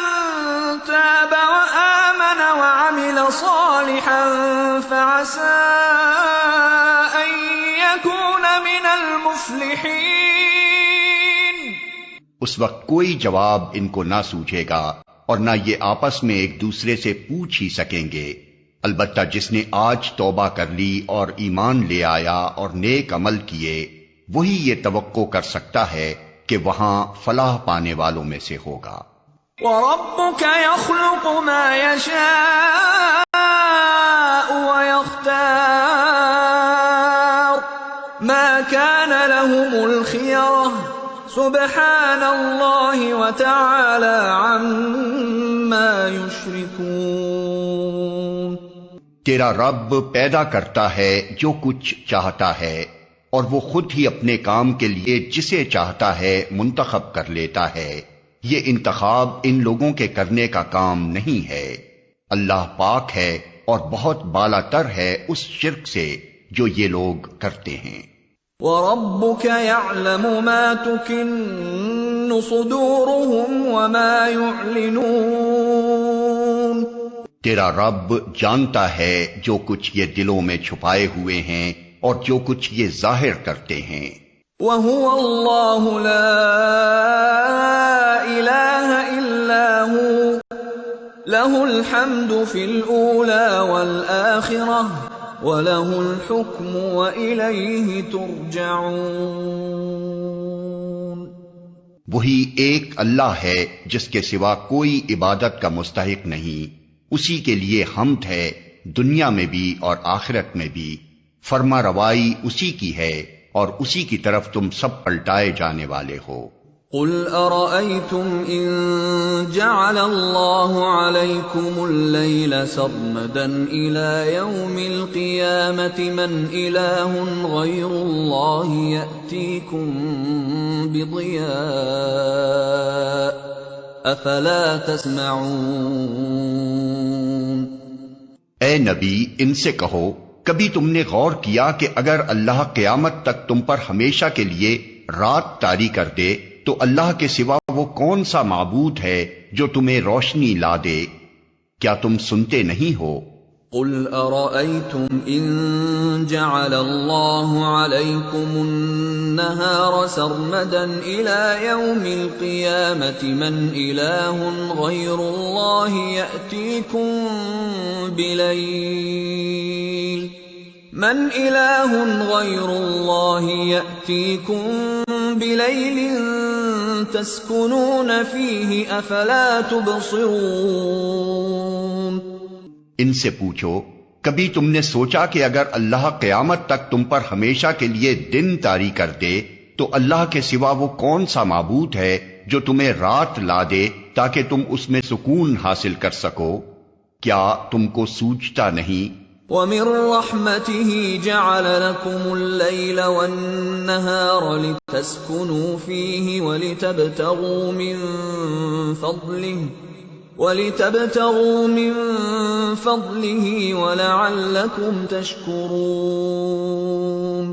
تاب وآمن وعمل صالحا فعسى أن يكون من المفلحين۔ اس وقت کوئی جواب ان کو نہ سوچے گا اور نہ یہ آپس میں ایک دوسرے سے پوچھ ہی سکیں گے، البتہ جس نے آج توبہ کر لی اور ایمان لے آیا اور نیک عمل کیے وہی یہ توقع کر سکتا ہے کہ وہاں فلاح پانے والوں میں سے ہوگا۔ وَرَبُّكَ يَخْلُقُ مَا يَشَاءُ وَيَخْتَارُ مَا كَانَ لَهُمُ الْخِيَرَةُ سُبْحَانَ اللَّهِ وَتَعَالَى عَمَّا يُشْرِكُونَ۔ تیرا رب پیدا کرتا ہے جو کچھ چاہتا ہے اور وہ خود ہی اپنے کام کے لیے جسے چاہتا ہے منتخب کر لیتا ہے، یہ انتخاب ان لوگوں کے کرنے کا کام نہیں ہے۔ اللہ پاک ہے اور بہت بالا تر ہے اس شرک سے جو یہ لوگ کرتے ہیں۔ وَرَبُّكَ يَعْلَمُ مَا تُكِنُّ صُدُورُهُمْ وَمَا يُعْلِنُونَ۔ تیرا رب جانتا ہے جو کچھ یہ دلوں میں چھپائے ہوئے ہیں اور جو کچھ یہ ظاہر کرتے ہیں۔ وَهُوَ اللَّهُ لَا إِلَٰهَ إِلَّا هُوَ لَهُ الْحَمْدُ فِي الْأُولَى وَالْآخِرَةِ وَلَهُ الْحُكْمُ وَإِلَيْهِ تُرْجَعُونَ۔ وہی ایک اللہ ہے جس کے سوا کوئی عبادت کا مستحق نہیں، اسی کے لیے حمد ہے دنیا میں بھی اور آخرت میں بھی، فرما روائی اسی کی ہے اور اسی کی طرف تم سب پلٹائے جانے والے ہو۔ قُلْ أَرَأَيْتُمْ إِن جَعَلَ اللَّهُ عَلَيْكُمُ اللَّيْلَ سَرْمَدًا إِلَى يَوْمِ الْقِيَامَةِ مَنْ إِلَٰهٌ غَيْرُ اللَّهِ يَأْتِيكُمْ بِضِيَاءٍ أَفَلَا تَسْمَعُونَ۔ اے نبی ان سے کہو کبھی تم نے غور کیا کہ اگر اللہ قیامت تک تم پر ہمیشہ کے لیے رات طاری کر دے تو اللہ کے سوا وہ کون سا معبود ہے جو تمہیں روشنی لا دے؟ کیا تم سنتے نہیں ہو؟ قُلْ أَرَأَيْتُمْ إِن جَعَلَ اللَّهُ عَلَيْكُمُ النَّهَارَ سَرْمَدًا إِلَى يَوْمِ الْقِيَامَةِ مَنْ إِلَٰهٌ غَيْرُ اللَّهِ يَأْتِيكُمْ بِلَيْلٍ تَسْكُنُونَ فِيهِ أَفَلَا تُبْصِرُونَ۔ ان سے پوچھو کبھی تم نے سوچا کہ اگر اللہ قیامت تک تم پر ہمیشہ کے لیے دن طاری کر دے تو اللہ کے سوا وہ کون سا معبود ہے جو تمہیں رات لا دے تاکہ تم اس میں سکون حاصل کر سکو؟ کیا تم کو سوچتا نہیں؟ وَمِن رَّحْمَتِهِ جَعَلَ لَكُمُ اللَّيْلَ وَالنَّهَارَ لِتَسْكُنُوا فِيهِ وَلِتَبْتَغُوا مِن فَضْلِهِ وَلَعَلَّكُمْ تَشْكُرُونَ۔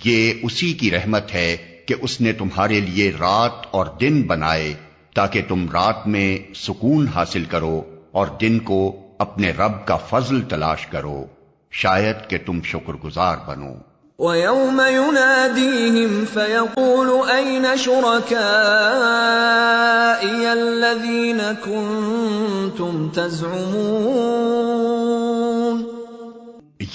یہ اسی کی رحمت ہے کہ اس نے تمہارے لیے رات اور دن بنائے تاکہ تم رات میں سکون حاصل کرو اور دن کو اپنے رب کا فضل تلاش کرو، شاید کہ تم شکر گزار بنو۔ وَيَوْمَ يُنَادِيهِمْ فَيَقُولُ أَيْنَ شُرَكَائِيَ الَّذِينَ كُنتُمْ تَزْعُمُونَ۔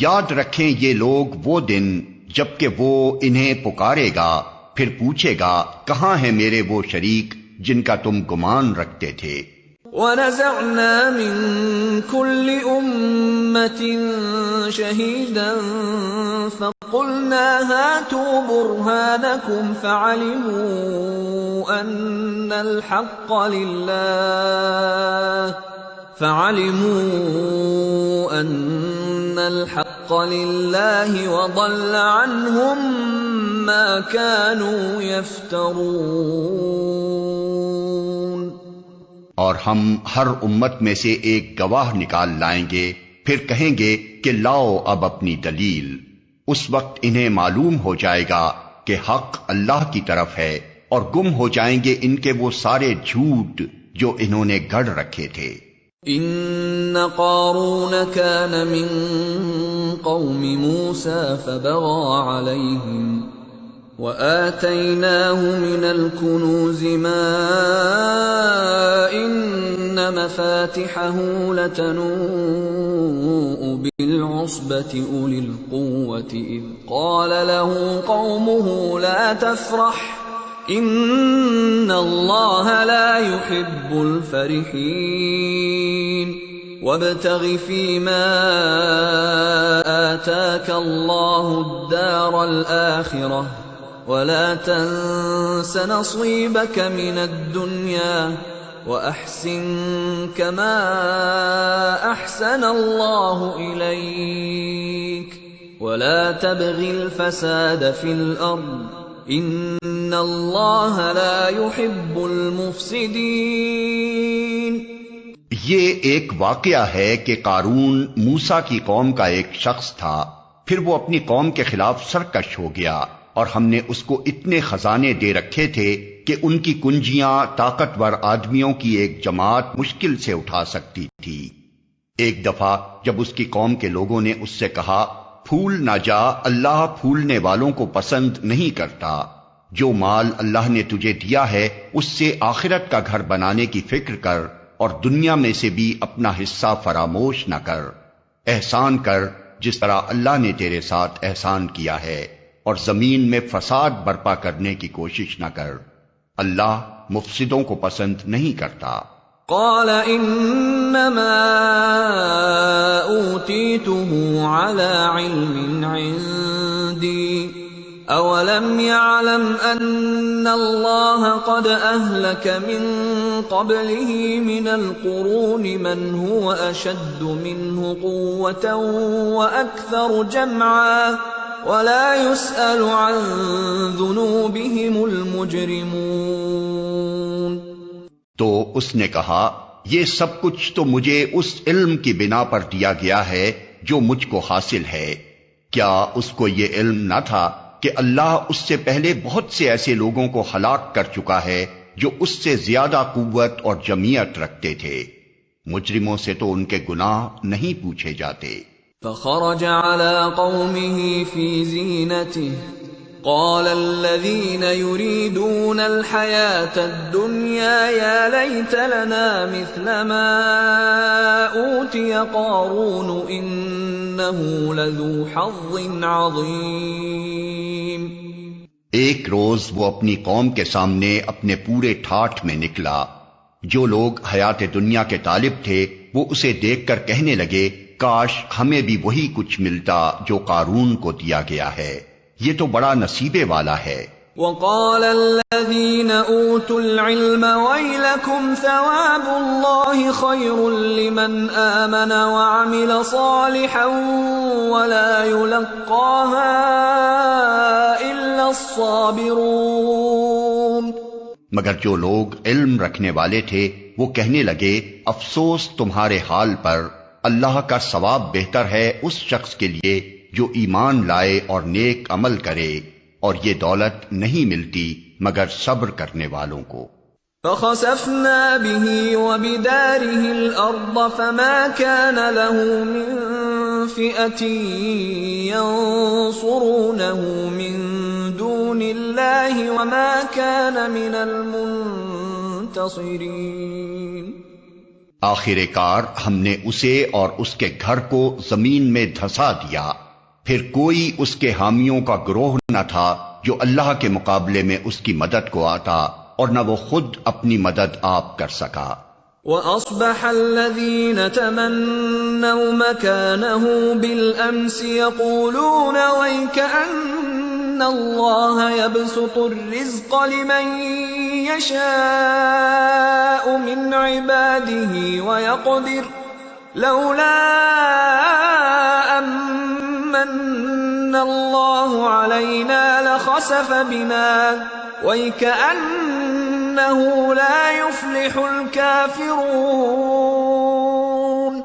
یاد رکھیں یہ لوگ وہ دن جبکہ وہ انہیں پکارے گا پھر پوچھے گا کہاں ہیں میرے وہ شریک جن کا تم گمان رکھتے تھے۔ وَنَزَعْنَا مِن كُلِّ أُمَّةٍ شَهِيدًا فَقُلْنَا هَاتُوا بُرْهَانَكُمْ فَعَلِمُوا أَنَّ الْحَقَّ لِلَّهِ وَضَلَّ عَنْهُم ما كانوا يفترون۔ اور ہم ہر امت میں سے ایک گواہ نکال لائیں گے، پھر کہیں گے کہ لاؤ اب اپنی دلیل۔ اس وقت انہیں معلوم ہو جائے گا کہ حق اللہ کی طرف ہے، اور گم ہو جائیں گے ان کے وہ سارے جھوٹ جو انہوں نے گڑھ رکھے تھے۔ ان قارون كان من قوم موسى فبغى عليهم وآتيناه من الكنوز ما إن مفاتحه لتنوء بالعصبة أولي القوة إذ قال له قومه لا تفرح إن الله لا يحب الفرحين وابتغ فيما آتاك الله الدار الآخرة ولا تنس نصيبك من الدنيا وأحسن كما أحسن الله إليك ولا تبغ الفساد في الأرض إن الله لا يحب المفسدين۔ یہ ایک واقعہ ہے کہ قارون موسیٰ کی قوم کا ایک شخص تھا، پھر وہ اپنی قوم کے خلاف سرکش ہو گیا، اور ہم نے اس کو اتنے خزانے دے رکھے تھے کہ ان کی کنجیاں طاقتور آدمیوں کی ایک جماعت مشکل سے اٹھا سکتی تھی۔ ایک دفعہ جب اس کی قوم کے لوگوں نے اس سے کہا، پھول نہ جا، اللہ پھولنے والوں کو پسند نہیں کرتا، جو مال اللہ نے تجھے دیا ہے اس سے آخرت کا گھر بنانے کی فکر کر، اور دنیا میں سے بھی اپنا حصہ فراموش نہ کر، احسان کر جس طرح اللہ نے تیرے ساتھ احسان کیا ہے، اور زمین میں فساد برپا کرنے کی کوشش نہ کر، اللہ مفسدوں کو پسند نہیں کرتا۔ قال انما اوتیته على علم عندي اولم يعلم ان الله قد اهلك من قبله من القرون من هو اشد منه قوة واكثر جمعا ولا يسأل عن ذنوبهم المجرمون۔ تو اس نے کہا، یہ سب کچھ تو مجھے اس علم کی بنا پر دیا گیا ہے جو مجھ کو حاصل ہے۔ کیا اس کو یہ علم نہ تھا کہ اللہ اس سے پہلے بہت سے ایسے لوگوں کو ہلاک کر چکا ہے جو اس سے زیادہ قوت اور جمعیت رکھتے تھے؟ مجرموں سے تو ان کے گناہ نہیں پوچھے جاتے۔ فخرج على قومه في زينته قال الذين يريدون الحياة الدنيا يا ليت لنا مثل ما أوتي قارون إنه لذو حظ عظيم۔ ایک روز وہ اپنی قوم کے سامنے اپنے پورے ٹھاٹھ میں نکلا۔ جو لوگ حیات دنیا کے طالب تھے وہ اسے دیکھ کر کہنے لگے، کاش ہمیں بھی وہی کچھ ملتا جو قارون کو دیا گیا ہے، یہ تو بڑا نصیبے والا ہے۔ وقال الذين اوتوا العلم ويلكم ثواب الله خير لمن آمن وعمل صالحا ولا يلقاها الا الصابرون۔ مگر جو لوگ علم رکھنے والے تھے وہ کہنے لگے، افسوس تمہارے حال پر، اللہ کا ثواب بہتر ہے اس شخص کے لیے جو ایمان لائے اور نیک عمل کرے، اور یہ دولت نہیں ملتی مگر صبر کرنے والوں کو۔ فخسفنا به وبداره الارض فما كان له من فئة ينصرونه من دون الله وما كان من المنتصرين۔ آخر کار ہم نے اسے اور اس کے گھر کو زمین میں دھسا دیا، پھر کوئی اس کے حامیوں کا گروہ نہ تھا جو اللہ کے مقابلے میں اس کی مدد کو آتا، اور نہ وہ خود اپنی مدد آپ کر سکا۔ وَأَصْبَحَ الَّذِينَ تَمَنَّوْا مَكَانَهُ بِالْأَمْسِ يَقُولُونَ وَيْكَأَنَّ اللَّهَ يَبْسُطُ الرِّزْقَ لِمَن يَشَاءُ مِنْ عِبَادِهِ وَيَقْدِرُ لَوْلَا أَمَّنَّ الله علينا لخسف بنا وَيْكَأَنَّهُ لَا يُفْلِحُ الْكَافِرُونَ۔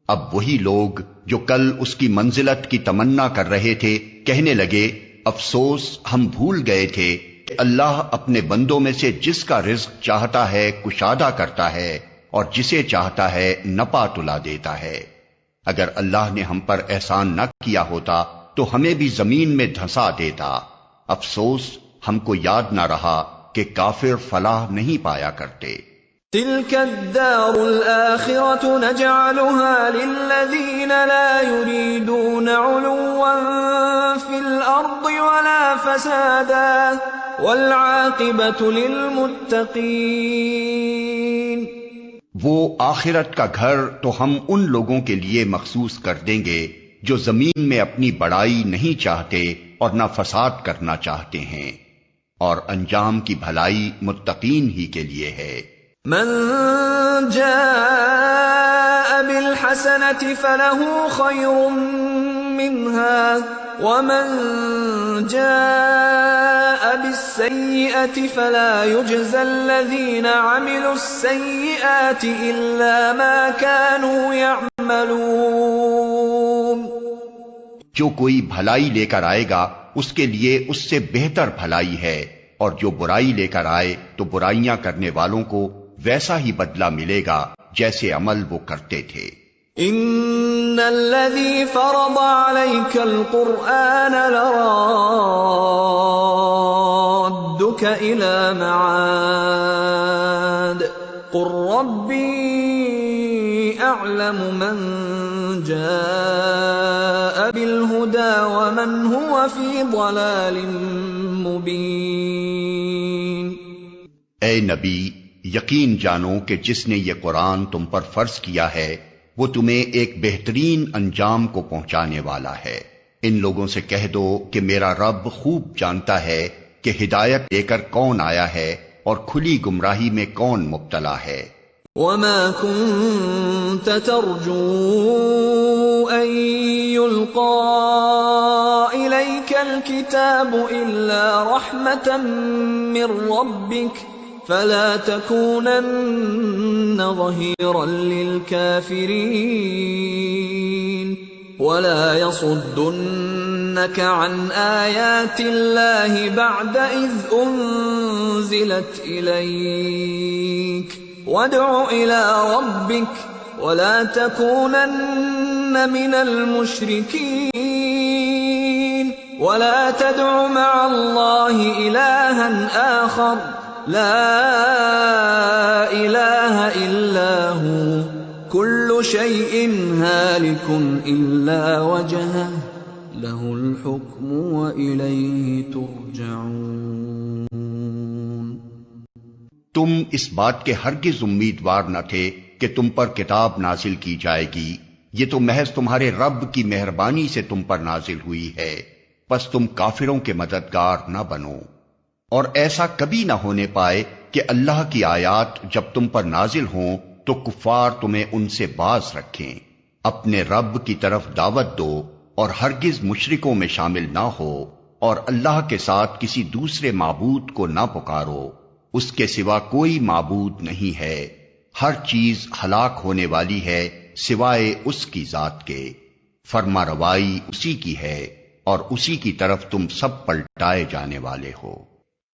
اب وہی لوگ جو کل اس کی منزلت کی تمنا کر رہے تھے کہنے لگے افسوس ہم بھول گئے تھے کہ اللہ اپنے بندوں میں سے جس کا رزق چاہتا ہے کشادہ کرتا ہے اور جسے چاہتا ہے نپا تلا دیتا ہے۔ اگر اللہ نے ہم پر احسان نہ کیا ہوتا تو ہمیں بھی زمین میں دھسا دیتا۔ افسوس ہم کو یاد نہ رہا کہ کافر فلاح نہیں پایا کرتے۔ تلك الدار الآخرة نجعلها للذين لا يريدون علوا في الأرض ولا فسادا والعاقبة للمتقين۔ وہ آخرت کا گھر تو ہم ان لوگوں کے لیے مخصوص کر دیں گے جو زمین میں اپنی بڑائی نہیں چاہتے اور نہ فساد کرنا چاہتے ہیں، اور انجام کی بھلائی متقین ہی کے لیے ہے۔ من جاء بالحسنة فله خير منها ومن جاء بالسيئة فلا يجزى الذين عملوا السيئات إلا ما كانوا يعملون۔ جو کوئی بھلائی لے کر آئے گا اس کے لیے اس سے بہتر بھلائی ہے، اور جو برائی لے کر آئے تو برائیاں کرنے والوں کو ویسا ہی بدلہ ملے گا جیسے عمل وہ کرتے تھے۔ ان الذي فرض عليك القرآن لرادك الى معاد قل ربي اعلم من جاء بالهدى ومن هو في ضلال مبين۔ اے نبی، یقین جانو کہ جس نے یہ قرآن تم پر فرض کیا ہے وہ تمہیں ایک بہترین انجام کو پہنچانے والا ہے۔ ان لوگوں سے کہہ دو کہ میرا رب خوب جانتا ہے کہ ہدایت لے کر کون آیا ہے اور کھلی گمراہی میں کون مبتلا ہے۔ وَمَا كُنْتَ تَرْجُو أَن يُلْقَى إِلَيْكَ الْكِتَابُ إِلَّا رَحْمَةً مِّن رَّبِّكَ فَلَا تَكُونَنَّ ظَهِيرًا لِلْكَافِرِينَ وَلَا يَصُدُّنَّكَ عَنْ آيَاتِ اللَّهِ بَعْدَ إِذْ أُنزِلَتْ إِلَيْكَ وَادْعُ إِلَى رَبِّكَ وَلَا تَكُونَنَّ مِنَ الْمُشْرِكِينَ وَلَا تَدْعُ مَعَ اللَّهِ إِلَٰهًا آخَرَ لا الہ الا ہو کل شیء ہالک الا وجہہ لہ الحکم والیہ ترجعون۔ تم اس بات کے ہرگز امیدوار نہ تھے کہ تم پر کتاب نازل کی جائے گی، یہ تو محض تمہارے رب کی مہربانی سے تم پر نازل ہوئی ہے، پس تم کافروں کے مددگار نہ بنو۔ اور ایسا کبھی نہ ہونے پائے کہ اللہ کی آیات جب تم پر نازل ہوں تو کفار تمہیں ان سے باز رکھیں۔ اپنے رب کی طرف دعوت دو اور ہرگز مشرکوں میں شامل نہ ہو، اور اللہ کے ساتھ کسی دوسرے معبود کو نہ پکارو، اس کے سوا کوئی معبود نہیں ہے، ہر چیز ہلاک ہونے والی ہے سوائے اس کی ذات کے، فرما روائی اسی کی ہے اور اسی کی طرف تم سب پلٹائے جانے والے ہو۔